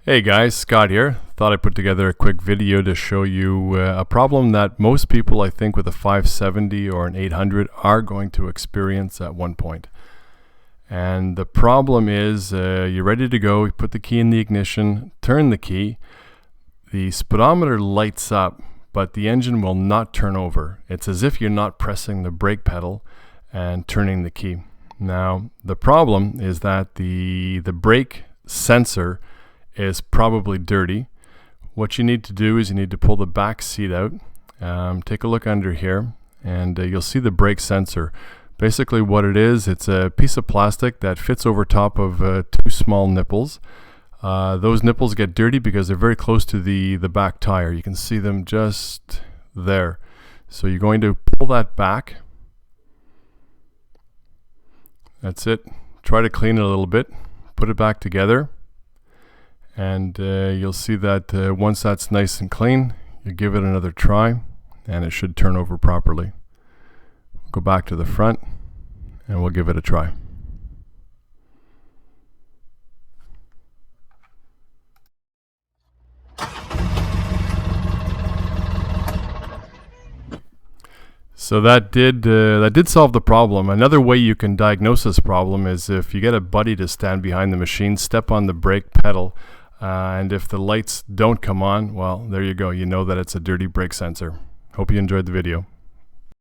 Hey guys, Scott here. Thought I'd put together a quick video to show you a problem that most people, I think, with a 570 or an 800 are going to experience at one point. And the problem is you're ready to go, you put the key in the ignition, turn the key, the speedometer lights up, but the engine will not turn over. It's as if you're not pressing the brake pedal and turning the key. Now, the problem is that the brake sensor is probably dirty. What you need to do is you need to pull the back seat out, take a look under here, and you'll see the brake sensor. Basically what it is, it's a piece of plastic that fits over top of two small nipples. Those nipples get dirty because they're very close to the back tire. You can see them just there. So you're going to pull that back. That's it. Try to clean it a little bit. Put it back together. And you'll see that once that's nice and clean, you give it another try and it should turn over properly. Go back to the front and we'll give it a try. So that did solve the problem. Another way you can diagnose this problem is if you get a buddy to stand behind the machine, step on the brake pedal, and if the lights don't come on, well, there you go. You know that it's a dirty brake sensor. Hope you enjoyed the video.